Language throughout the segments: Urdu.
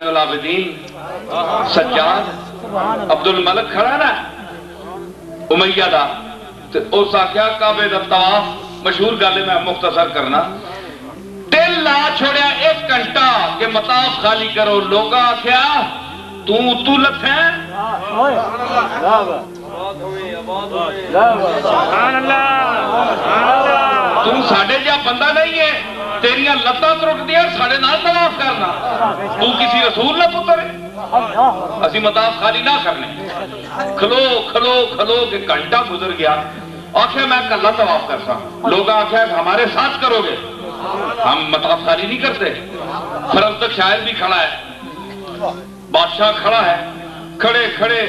العابدین سجاد عبدل ملک کھڑا نا امیہ دا اس آکھیا کعبے دا طواف مشہور گالے میں مختصر کرنا دل لا چھوڑیا 1 گھنٹہ کہ مطاف خالی کرو لوگا آکھیا تو لت ہے تم ساڑھے جا بندہ نہیں ہے تیریاں لتاں ترک دیا ساڑھے نال طواف کرنا تو کسی رسول نہ پتر ہے اسی مطاف خالی نہ کرنے کھلو کہ گھنٹہ گزر گیا آخر میں کلہ طواف کرتا لوگ آخر ہمارے ساتھ کرو گے ہم مطاف خالی نہیں کرتے فرض تک شاعر بھی کھڑا ہے بادشاہ کھڑا ہے کھڑے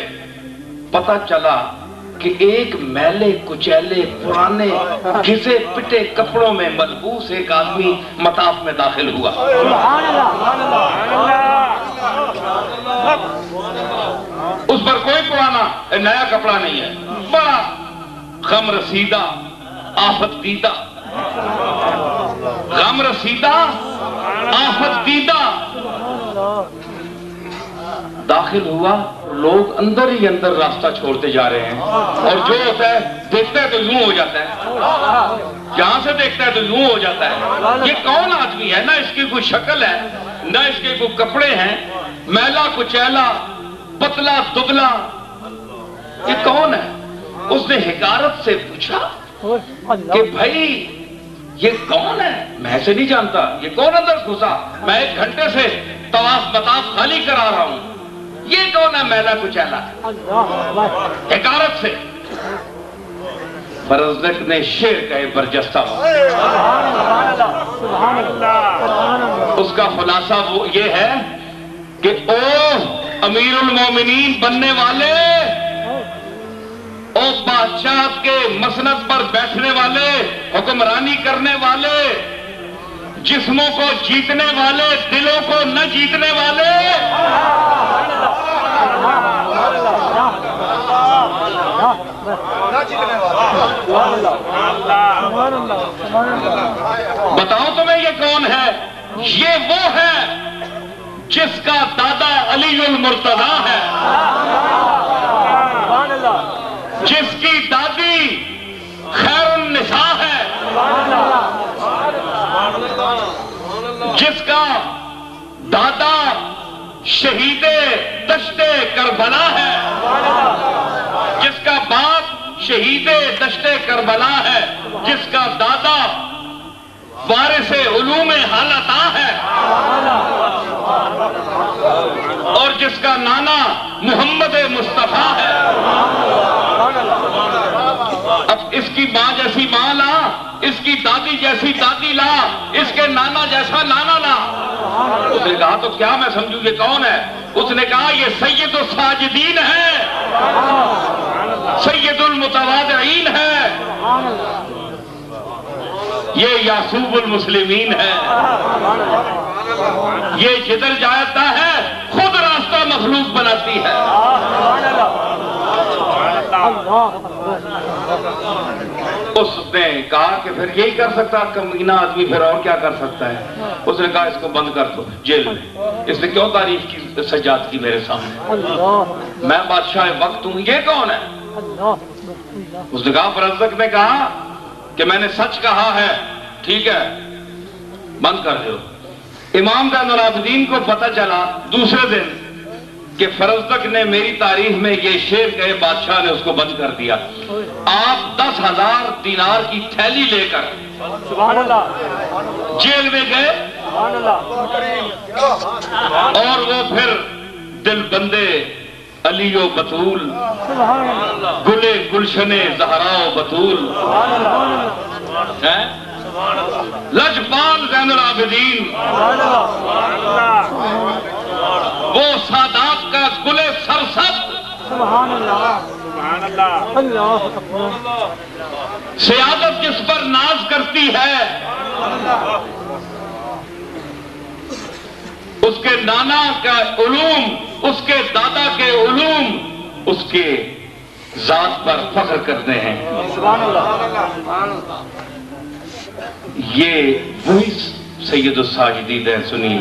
پتہ چلا کہ ایک میلے کچیلے پرانے گھسے پٹے کپڑوں میں ملبوس ایک آدمی مطاف میں داخل ہوا اس پر کوئی پرانا نیا کپڑا نہیں ہے بڑا غم رسیدہ آفت دیدہ غم رسیدہ آفت دیدہ داخل ہوا لوگ اندر ہی اندر راستہ چھوڑتے جا رہے ہیں اور جو ہوتا ہے دیکھتا ہے تو یوں ہو جاتا ہے جہاں سے دیکھتا ہے تو یوں ہو جاتا ہے یہ کون آدمی ہے نہ اس کی کوئی شکل ہے نہ اس کے کوئی کپڑے ہیں میلا کچیلا پتلا دبلا یہ کون ہے اس نے حکارت سے پوچھا کہ بھائی یہ کون ہے میں اسے نہیں جانتا یہ کون اندر گھسا میں 1 گھنٹے سے طواف مطاف خالی کرا رہا ہوں یہ کون ہے میلا کچیلا حکارت سے فرزدق نے شعر کہے برجستہ اس کا خلاصہ وہ یہ ہے کہ او امیر المومنین بننے والے او بادشاہ کے مسند پر بیٹھنے والے حکمرانی کرنے والے جسموں کو جیتنے والے دلوں کو نہ جیتنے والے بتاؤ تمہیں یہ کون ہے یہ وہ ہے جس کا دادا علی المرتضیٰ ہے جس کی دادی خیر النساء ہے جس کا دادا شہید دشت کربلا ہے جس کا باپ شہید دشت کربلا ہے جس کا دادا وارث علوم حالتا ہے اور جس کا نانا محمد مصطفیٰ ہے اب اس کی ماں جیسی ماں لا اس کی دادی جیسی دادی لا اس کے نانا جیسا نانا لا اس نے کہا تو کیا میں سمجھوں یہ کون ہے اس نے کہا یہ سید الساجدین ہے سید المتواضعین ہے یہ یعصوب المسلمین ہے یہ جدھر جاتا ہے خود راستہ مخلوق بناتی ہے اس نے کہا کہ پھر یہی کر سکتا کمینہ آدمی پھر اور کیا کر سکتا ہے اس نے کہا اس کو بند کر دو جیل میں اس نے کیوں تعریف کی سجاد کی میرے سامنے میں بادشاہ وقت ہوں یہ کون ہے اس نے کہا فرزدق نے کہا کہ میں نے سچ کہا ہے ٹھیک ہے بند کر دو امام زین العابدین کو پتہ چلا دوسرے دن کہ فرزدق نے میری تعریف میں یہ شعر کہے بادشاہ نے اس کو بند کر دیا آپ 10,000 دینار کی تھیلی لے کر جیل میں گئے اور وہ پھر دل بندے علی و بطول گلے گلشن زہرا و بطول لجپال زین العابدین وہ سادات کا گل سرسبز سیادت جس پر ناز کرتی ہے اس کے نانا کا علوم اس کے دادا کے علوم اس کے ذات پر فخر کرتے ہیں یہ وہی سید الساجدین ہے سنیے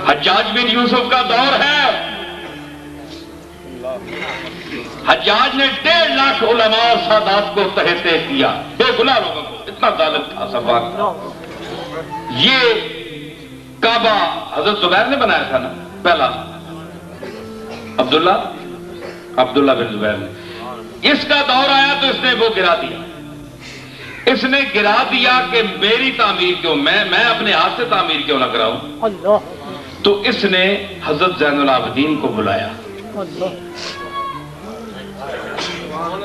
حجاج بن یوسف کا دور ہے، حجاج نے 1.5 لاکھ علماء اور سادات کو تہتے کیا، بے گناہ لوگوں کو، اتنا ظالم تھا سفاک۔ یہ کعبہ حضرت زبیر نے بنایا تھا نا پہلا، عبداللہ بن زبیر نے، اس کا دور آیا تو اس نے وہ گرا دیا، اس نے گرا دیا کہ میری تعمیر کیوں، میں اپنے ہاتھ سے تعمیر کیوں نہ کراؤں، تو اس نے حضرت زین العابدین کو بلایا،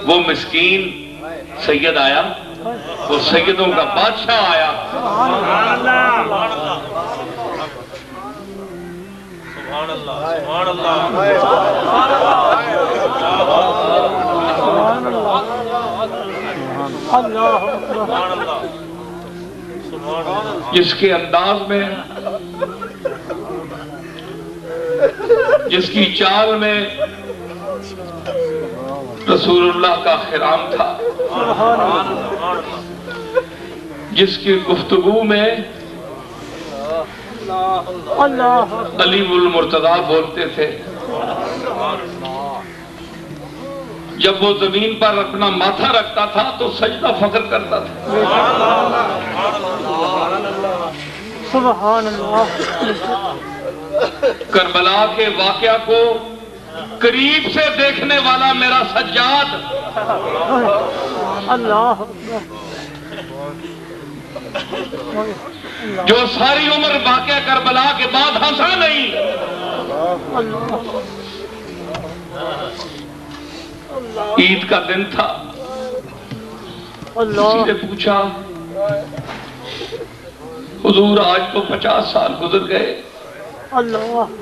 وہ مسکین سید آیا، وہ سیدوں کا بادشاہ آیا، جس کے انداز میں، جس کی چال میں رسول اللہ کا احترام تھا، جس کی گفتگو میں علی المرتضیٰ بولتے تھے، جب وہ زمین پر اپنا ماتھا رکھتا تھا تو سجدہ فخر کرتا تھا۔ سبحان اللہ۔ کربلا کے واقعہ کو قریب سے دیکھنے والا میرا سجاد، اللہ جو ساری عمر واقعہ کربلا کے بعد ہنسا نہیں، عید کا دن تھا، کسی نے پوچھا حضور آج تو 50 سال گزر گئے،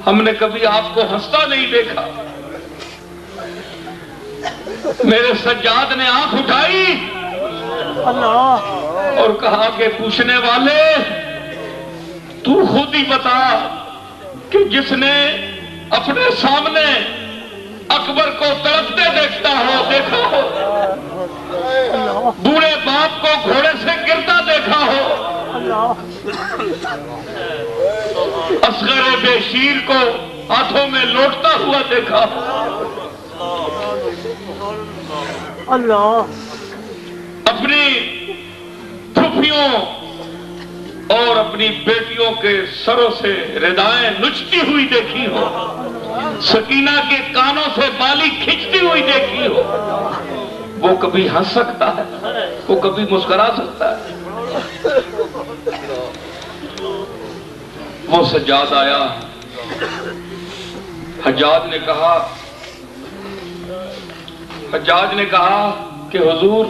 ہم نے کبھی آپ کو ہنستا نہیں دیکھا۔ میرے سجاد نے آنکھ اٹھائی اور کہا کہ پوچھنے والے تو خود ہی بتا کہ جس نے اپنے سامنے اکبر کو تڑپتے دیکھا ہو، بوڑھے باپ کو گھوڑے سے گرتا دیکھا ہو، اصغر بے شیر کو ہاتھوں میں لوٹتا ہوا دیکھا ہو، اپنی پھوپھیوں اور اپنی بیٹیوں کے سروں سے ردائیں نچتی ہوئی دیکھی ہو، سکینہ کے کانوں سے بالی کھینچتی ہوئی دیکھی ہو، وہ کبھی ہنس سکتا ہے، وہ کبھی مسکرا سکتا ہے؟ وہ سجاد آیا، حجاج نے کہا کہ حضور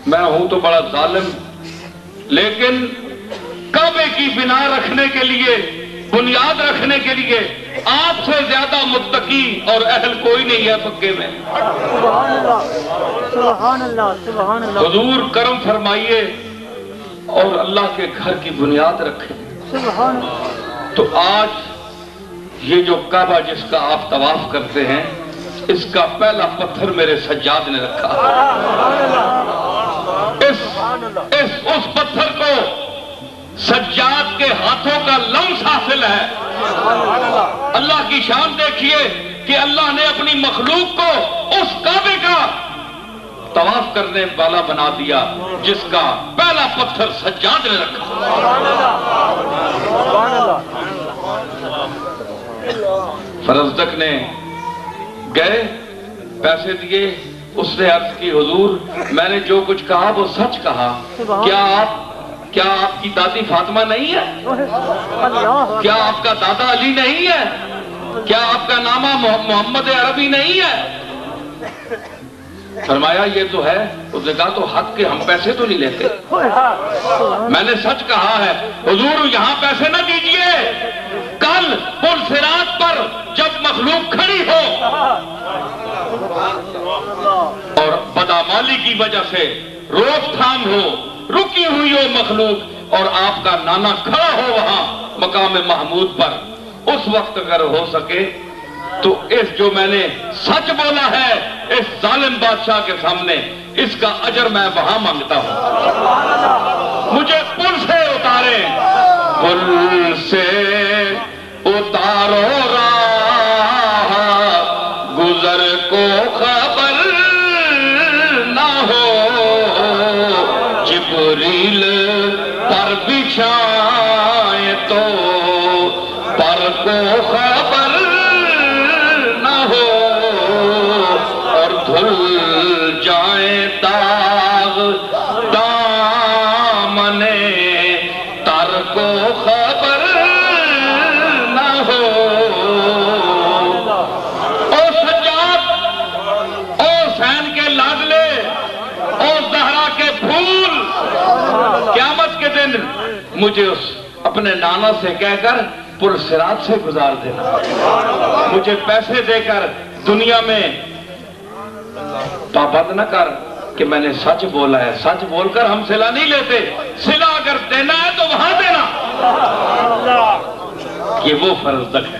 میں ہوں تو بڑا ظالم، لیکن کعبے کی بنا رکھنے کے لیے، بنیاد رکھنے کے لیے آپ سے زیادہ متقی اور اہل کوئی نہیں ہے مکے میں۔ سبحان اللہ، سبحان اللہ۔ حضور کرم فرمائیے اور اللہ کے گھر کی بنیاد رکھیں۔ تو آج یہ جو کعبہ جس کا آپ طواف کرتے ہیں، اس کا پہلا پتھر میرے سجاد نے رکھا۔ اس پتھر کو سجاد کے ہاتھوں کا لمس حاصل ہے۔ اللہ کی شان دیکھیے کہ اللہ نے اپنی مخلوق کو اس کعبے کا طواف کرنے والا بنا دیا جس کا پہلا پتھر سجاد نے رکھا۔ فرزدق نے گئے، پیسے دیے، اس نے عرض کی حضور میں نے جو کچھ کہا وہ سچ کہا، کیا آپ کی دادی فاطمہ نہیں ہے؟ کیا آپ کا دادا علی نہیں ہے؟ کیا آپ کا نامہ محمد عربی نہیں ہے؟ فرمایا یہ تو ہے۔ اس نے کہا تو حق کے ہم پیسے تو نہیں لیتے، میں نے سچ کہا ہے۔ حضور یہاں پیسے نہ دیجئے، کل پل صراط پر جب مخلوق کھڑی ہو اور بدعمالی کی وجہ سے روک تھام ہو، رکی ہوئی ہو مخلوق، اور آپ کا نانا کھڑا ہو وہاں مقام محمود پر، اس وقت اگر ہو سکے تو اس جو میں نے سچ بولا ہے اس ظالم بادشاہ کے سامنے، اس کا اجر میں وہاں مانگتا ہوں۔ مجھے پل سے اتارے، پل سے کو خبر نہ ہو اور دھل جائیں داغ دامن تر کو خبر نہ ہو۔ او سجاد، او حسین کے لاڈلے، او زہرا کے پھول، قیامت کے دن مجھے اس اپنے نانا سے کہہ کر پرصراط سے گزار دینا، مجھے پیسے دے کر دنیا میں پابند نہ کر کہ میں نے سچ بولا ہے۔ سچ بول کر ہم صلہ نہیں لیتے، صلہ اگر دینا ہے تو وہاں دینا، یہ وہ فرض تک ہے۔